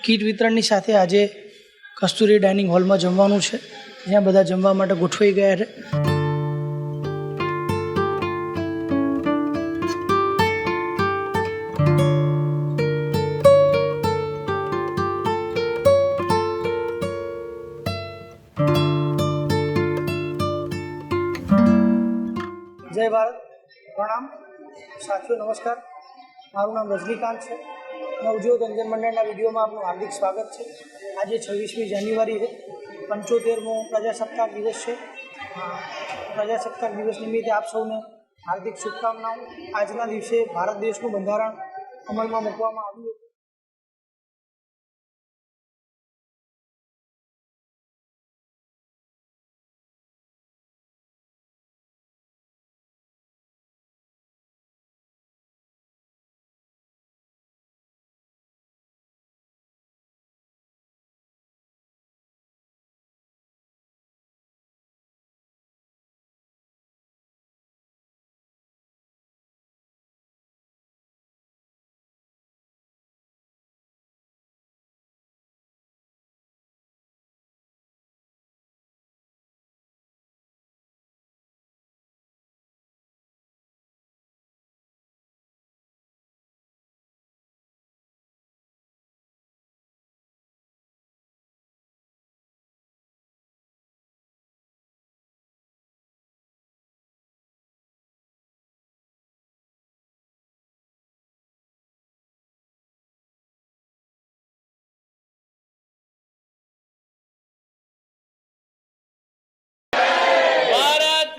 Kit વિતરણની સાથે આજે કસ્તુરી ડાઇનિંગ હોલમાં જમવાનું છે, જ્યાં બધા જમવા માટે ગોઠવાઈ ગયા છે. જય ભારત, પ્રણામ સાથીઓ, નમસ્કાર. મારું નામ રજનીકાંત છે. નવજોત અંજન મંડળના વિડીયોમાં આપનું હાર્દિક સ્વાગત છે. આજે 26મી જાન્યુઆરી છે, 75મો પ્રજાસત્તાક દિવસ છે. પ્રજાસત્તાક દિવસ નિમિત્તે આપ સૌને હાર્દિક શુભકામનાઓ. આજના દિવસે ભારત દેશનું બંધારણ અમલમાં મૂકવામાં આવ્યું હતું.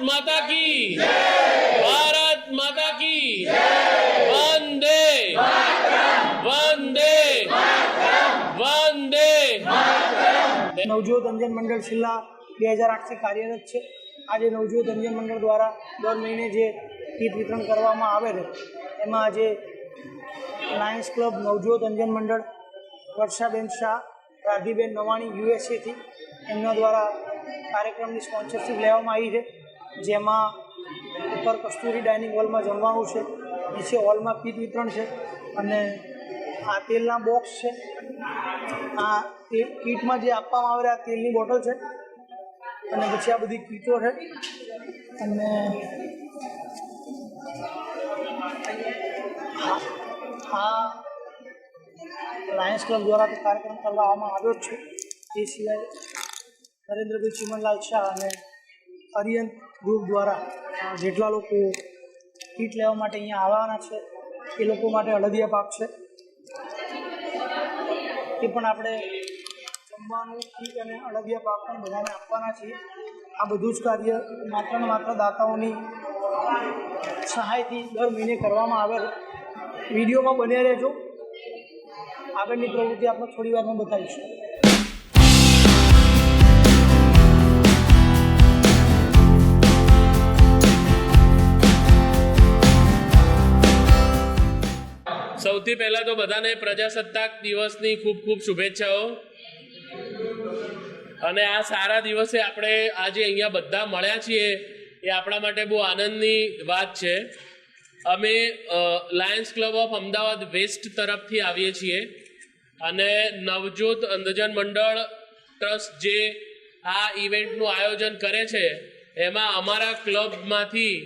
माता की भारत माता की वंदे वंदे वंदे. નવજોત અંજન મંડળ છેલ્લા 2008થી કાર્યરત છે. આજે નવજોત અંજન મંડળ દ્વારા દર મહિને જે કીટ વિતરણ કરવામાં આવે છે, એમાં આજે લાયન્સ ક્લબ નવજોત અંજન મંડળ, વર્ષાબેન શાહ, રાધીબેન નવાણી યુએસએથી, એમના દ્વારા કાર્યક્રમની સ્પોન્સરશીપ લેવામાં આવી છે, જેમાં ઉપર કસ્તુરી ડાઇનિંગ હોલમાં જમવાનું છે, નીચે હોલમાં કીટ વિતરણ છે, અને આ તેલના બોક્સ છે. આ કીટમાં જે આપવામાં આવે આ તેલની બોટલ છે, અને પછી આ બધી કીટો છે. અને આ લાયન્સ ક્લબ દ્વારા તે કાર્યક્રમ કરવામાં આવ્યો જ છે. એ સિવાય નરેન્દ્રભાઈ ચિમનલાલ શાહ અને અરિયંત ગ્રુપ દ્વારા જેટલા લોકો કીટ લેવા માટે અહીંયા આવવાના છે એ લોકો માટે અડદિયા પાક છે, એ પણ આપણે જમવાનું કીટ અને અડદિયા પાક પણ બધાને આપવાના છીએ. આ બધું જ કાર્ય માત્ર ને માત્ર દાતાઓની સહાયથી દર મહિને કરવામાં આવે છે. વિડીયોમાં બન્યા રહેજો, આગળની પ્રવૃત્તિ આપણે થોડી વારમાં બતાવીશું. સૌથી પહેલા તો બધાને પ્રજાસત્તાક દિવસની ખૂબ ખૂબ શુભેચ્છાઓ. અને આ સારા દિવસે આપણે આજે અહીંયા બધા મળ્યા છીએ એ આપણા માટે બહુ આનંદની વાત છે. અમે lions club of Ahmedabad west તરફથી આવીએ છીએ, અને નવજોત અંજન મંડળ ટ્રસ્ટ જે આ ઇવેન્ટનું આયોજન કરે છે, એમાં અમારા ક્લબમાંથી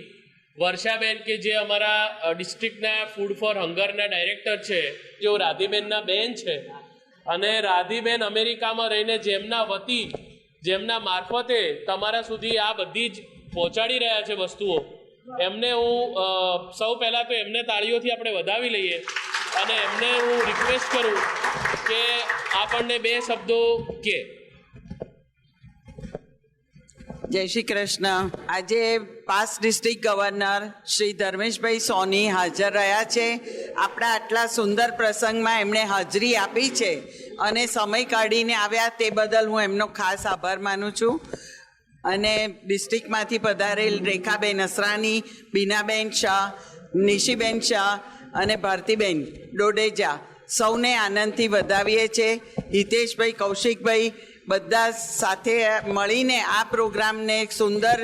વર્ષાબેન, કે જે અમારા ડિસ્ટ્રિક્ટના ફૂડ ફોર હંગરના ડાયરેક્ટર છે, જેઓ રાધીબેનના બેન છે, અને રાધીબેન અમેરિકામાં રહીને જેમના વતી, જેમના મારફતે તમારા સુધી આ બધી જ પહોંચાડી રહ્યા છે વસ્તુઓ, એમને હું સૌ પહેલાં તો એમને તાળીઓથી આપણે વધાવી લઈએ, અને એમને હું રિક્વેસ્ટ કરું કે આપણને બે શબ્દો કે. જય શ્રી કૃષ્ણ. આજે past district governor Shri Dharmeshbhai સોની હાજર રહ્યા છે. આપણા આટલા સુંદર પ્રસંગમાં એમણે હાજરી આપી છે અને સમય કાઢીને આવ્યા, તે બદલ હું એમનો ખાસ આભાર માનું છું. અને ડિસ્ટ્રિક્ટમાંથી પધારેલ રેખાબેન અસરાની, બીનાબેન શાહ, નિશીબેન શાહ અને ભારતીબેન ડોડેજા, સૌને આનંદથી વધાવીએ છીએ. હિતેશભાઈ, કૌશિકભાઈ, બધા સાથે મળીને આ પ્રોગ્રામને એક સુંદર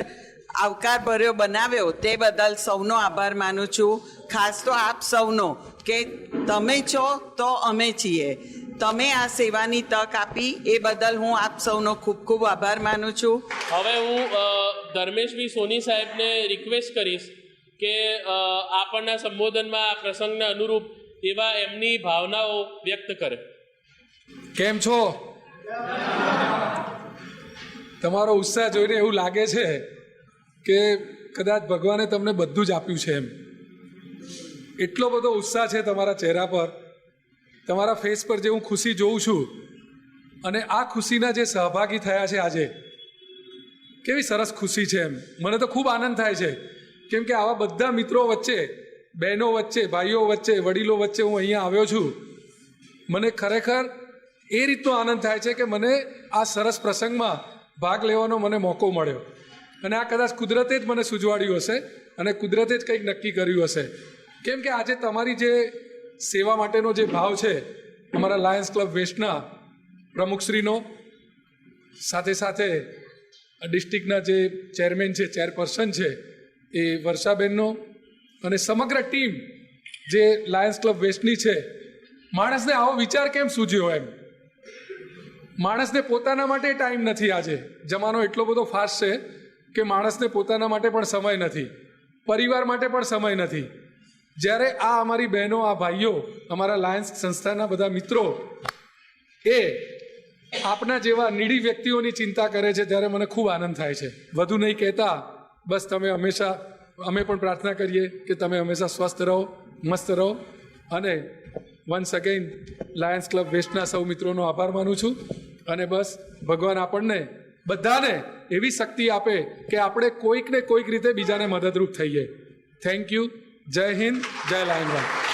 આવકારભર્યો બનાવ્યો તે બદલ સૌનો આભાર માનું છું. ખાસ તો આપ સૌનો કે તમે છો તો અમે છીએ. તમે આ સેવાની તક આપી એ બદલ હું આપ સૌનો ખૂબ ખૂબ આભાર માનું છું. હવે હું ધર્મેશભાઈ સોની સાહેબને રિક્વેસ્ટ કરીશ કે આપણના સંબોધનમાં આ પ્રસંગને અનુરૂપ એવા એમની ભાવનાઓ વ્યક્ત કરે. કેમ છો? તમારો ઉત્સાહ જોઈને એવું લાગે છે કે કદાચ ભગવાને તમને બધું જ આપ્યું છે. એમ એટલો બધો ઉત્સાહ છે તમારા ચહેરા પર, તમારા ફેસ પર જે હું ખુશી જોઉં છું, અને આ ખુશીના જે સહભાગી થયા છે આજે, કેવી સરસ ખુશી છે. એમ મને તો ખૂબ આનંદ થાય છે, કેમ કે આવા બધા મિત્રો વચ્ચે, બહેનો વચ્ચે, ભાઈઓ વચ્ચે, વડીલો વચ્ચે હું અહીંયા આવ્યો છું. મને ખરેખર એ રીતનો આનંદ થાય છે કે મને આ સરસ પ્રસંગમાં ભાગ લેવાનો મને મોકો મળ્યો. અને આ કદાચ કુદરતે જ મને સૂઝવાડ્યું હશે અને કુદરતે જ કંઈક નક્કી કર્યું હશે. કેમ કે આજે તમારી જે સેવા માટેનો જે ભાવ છે અમારા લાયન્સ ક્લબ વેસ્ટના પ્રમુખશ્રીનો, સાથે સાથે ડિસ્ટ્રિક્ટના જે ચેરમેન છે, ચેરપર્સન છે એ વર્ષાબેનનો, અને સમગ્ર ટીમ જે લાયન્સ ક્લબ વેસ્ટની છે. માણસને આવો વિચાર કેમ સૂઝ્યો? એમ માણસને પોતાના માટે ટાઈમ નથી. આજે જમાનો એટલો બધો ફાસ્ટ છે કે માણસને પોતાના માટે પણ સમય નથી, પરિવાર માટે પણ સમય નથી. જ્યારે આ અમારી બહેનો, આ ભાઈઓ, અમારા લાયન્સ સંસ્થાના બધા મિત્રો એ આપના જેવા નીડી વ્યક્તિઓની ચિંતા કરે છે, ત્યારે મને ખૂબ આનંદ થાય છે. વધુ નહીં કહેતા, બસ અમે પણ પ્રાર્થના કરીએ કે તમે હંમેશા સ્વસ્થ રહો, મસ્ત રહો. અને વન્સ અગેન લાયન્સ ક્લબ વેસ્ટના સૌ મિત્રોનો આભાર માનું છું. અને બસ ભગવાન આપણને બધાને એવી શક્તિ આપે કે આપણે કોઈક ને કોઈક રીતે બીજાને મદદરૂપ થઈએ. Thank you. જય હિન્દ, જય લાયન્સ.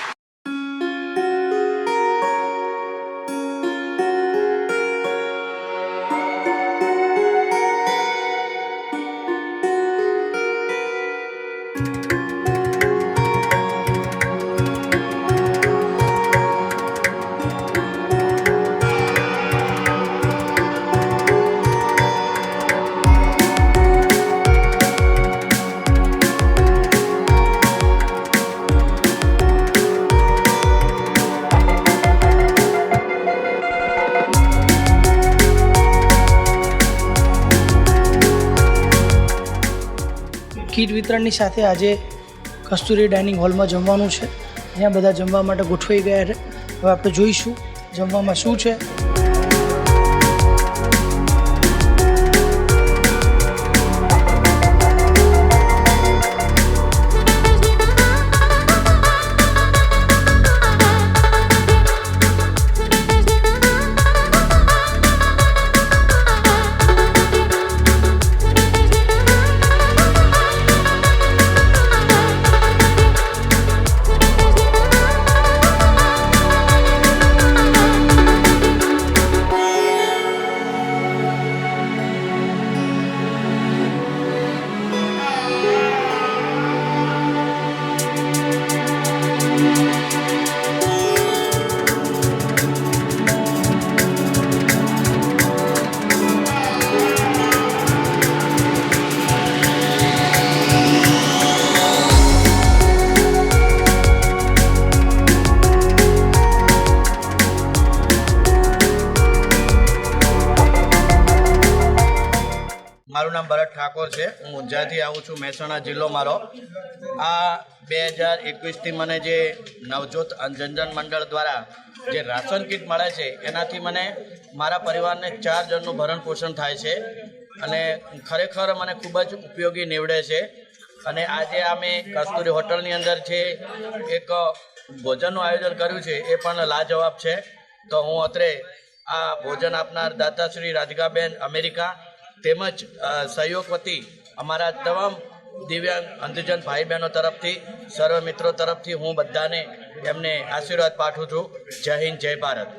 કીટ વિતરણની સાથે આજે કસ્તુરી ડાઇનિંગ હોલમાં જમવાનું છે. અહીંયા બધા જમવા માટે ગોઠવાઈ ગયા છે. હવે આપણે જોઈશું જમવામાં શું છે. મારું નામ ભરત ઠાકોર છે. હું ઊંઝાથી આવું છું, મહેસાણા જિલ્લો મારો. આ 2021થી મને જે નવજોત અંજન મંડળ દ્વારા જે રાશન કીટ મળે છે એનાથી મને મારા પરિવારને 4 જણનું ભરણ પોષણ થાય છે અને ખરેખર મને ખૂબ જ ઉપયોગી નીવડે છે. અને આજે અમે કસ્તુરી હોટલની અંદર છે એક ભોજનનું આયોજન કર્યું છે, એ પણ લાજવાબ છે. તો હું અત્રે આ ભોજન આપનાર દાતાશ્રી રાધિકાબેન અમેરિકા તેમજ સહયોગ વતી અમારા તમામ દિવ્યાંગ અંધજન ભાઈ બહેનો તરફથી, સર્વ મિત્રો તરફથી હું બધાને એમને આશીર્વાદ પાઠવું છું. જય હિન્દ, જય ભારત.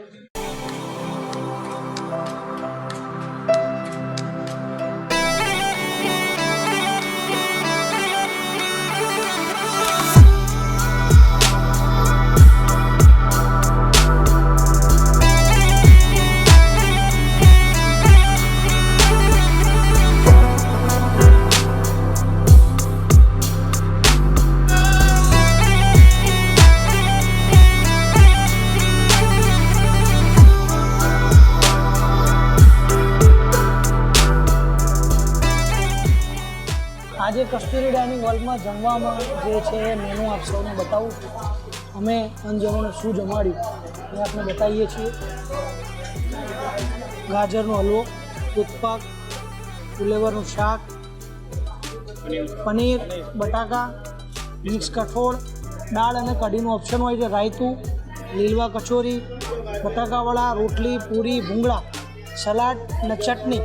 કસ્તુરી ડાઇનિંગ હોલમાં જમવામાં જે છે એ મેનુ આપ સૌને બતાવું છું. અમે અંજનોને શું જમાડ્યું એ આપણે બતાવીએ છીએ. ગાજરનો હલવો, દૂધપાક, ફુલેવરનું શાક, પનીર, બટાકા, મિક્સ કઠોળ, દાળ અને કઢીનું ઓપ્શન હોય છે, રાયતું, લીલવા કચોરી, બટાકાવડા, રોટલી, પૂરી, ભૂંગળા, સલાડ અને ચટણી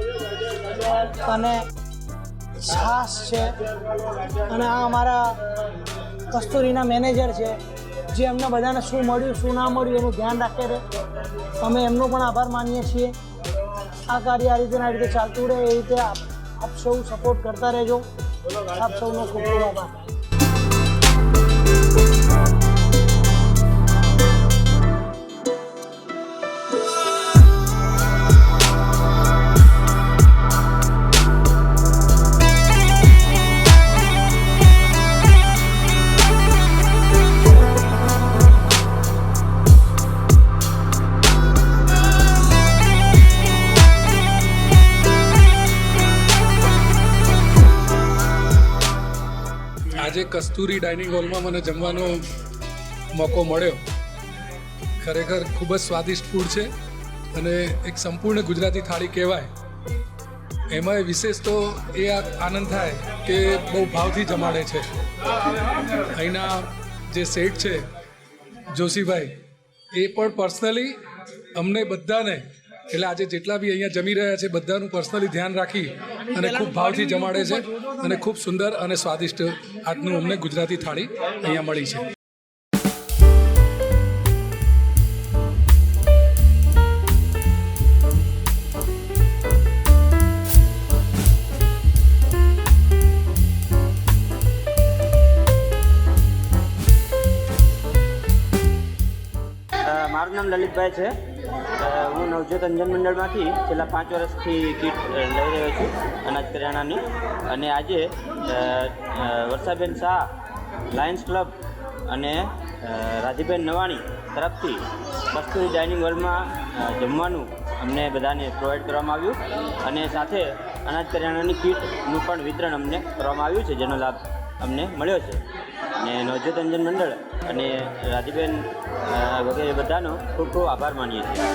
અને છાશ છે. અને આ અમારા કસ્તુરીના મેનેજર છે, જે અમને બધાને શું મળ્યું શું ના મળ્યું એનું ધ્યાન રાખે છે. અમે એમનો પણ આભાર માનીએ છીએ. આ કાર્ય આ રીતે ચાલતું રહે એ રીતે આપ સૌ સપોર્ટ કરતા રહેજો. આપ સૌનો ખૂબ ખૂબ આભાર. આજે કસ્તુરી ડાઇનિંગ હોલમાં મને જમવાનો મોકો મળ્યો. ખરેખર ખૂબ જ સ્વાદિષ્ટ ફૂડ છે અને એક સંપૂર્ણ ગુજરાતી થાળી કહેવાય. એમાંય વિશેષ તો એ આનંદ થાય કે બહુ ભાવથી જમાડે છે. અહીંના જે શેઠ છે જોશીભાઈ, એ પણ પર્સનલી અમને બધાને, એટલે આજે જેટલા બી અહીંયા જમી રહ્યા છે બધાનું પર્સનલી ધ્યાન રાખી અને ખૂબ ભાવથી જમાડે છે અને ખૂબ સુંદર અને સ્વાદિષ્ટ આજનું અમને ગુજરાતી થાળી અહીંયા મળી છે. મારું નામ લલિતભાઈ છે. હું નવજોત અંજન મંડળમાંથી છેલ્લા 5 વર્ષથી કીટ લઈ રહ્યો છું અનાજ કરિયાણાની. અને આજે વર્ષાબેન શાહ, લાયન્સ ક્લબ અને રાધીબેન નવાણી તરફથી કસ્તુરી ડાઇનિંગ હોલમાં જમવાનું અમને બધાને પ્રોવાઈડ કરવામાં આવ્યું અને સાથે અનાજ કરિયાણાની કીટનું પણ વિતરણ અમને કરવામાં આવ્યું છે, જેનો લાભ અમને મળ્યો છે. અને નવજોત અંજન મંડળ અને રાધીબેન વગેરે બધાનો ખૂબ ખૂબ આભાર માનીએ છીએ.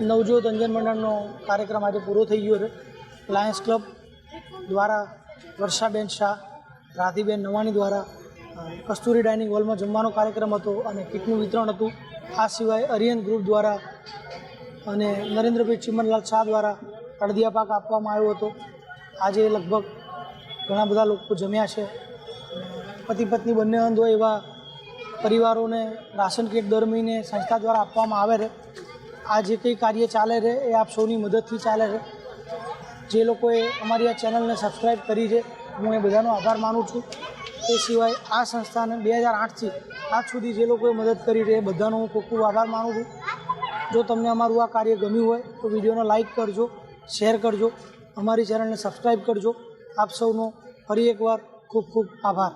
નવજોત અંજન મંડળનો કાર્યક્રમ આજે પૂરો થઈ ગયો છે. લાયન્સ ક્લબ દ્વારા વર્ષાબેન શાહ, રાધીબેન નવાણી દ્વારા કસ્તુરી ડાઇનિંગ હોલમાં જમવાનો કાર્યક્રમ હતો અને કીટનું વિતરણ હતું. આ સિવાય અરિયન ગ્રુપ દ્વારા અને નરેન્દ્રભાઈ ચિમનલાલ શાહ દ્વારા અડદિયા પાક આપવામાં આવ્યો હતો. આજે લગભગ ઘણા બધા લોકો જમ્યા છે. પતિ પત્ની બંને અંધ હોય એવા પરિવારોને રાશન કીટ દર મહિને સંસ્થા દ્વારા આપવામાં આવે છે. આ જે કંઈ કાર્ય ચાલે છે એ આપ સૌની મદદથી ચાલે છે. જે લોકોએ અમારી આ ચેનલને સબસ્ક્રાઈબ કરી છે, હું એ બધાનો આભાર માનું છું. એ સિવાય આ સંસ્થાને 2008થી આજ સુધી જે લોકોએ મદદ કરી છે એ બધાનો હું ખૂબ ખૂબ આભાર માનું છું. જો તમને અમારું આ કાર્ય ગમ્યું હોય તો વિડીયોને લાઇક કરજો, શેર કરજો, અમારી ચેનલને સબસ્ક્રાઈબ કરજો. આપ સૌનો ફરી એકવાર ખૂબ ખૂબ આભાર.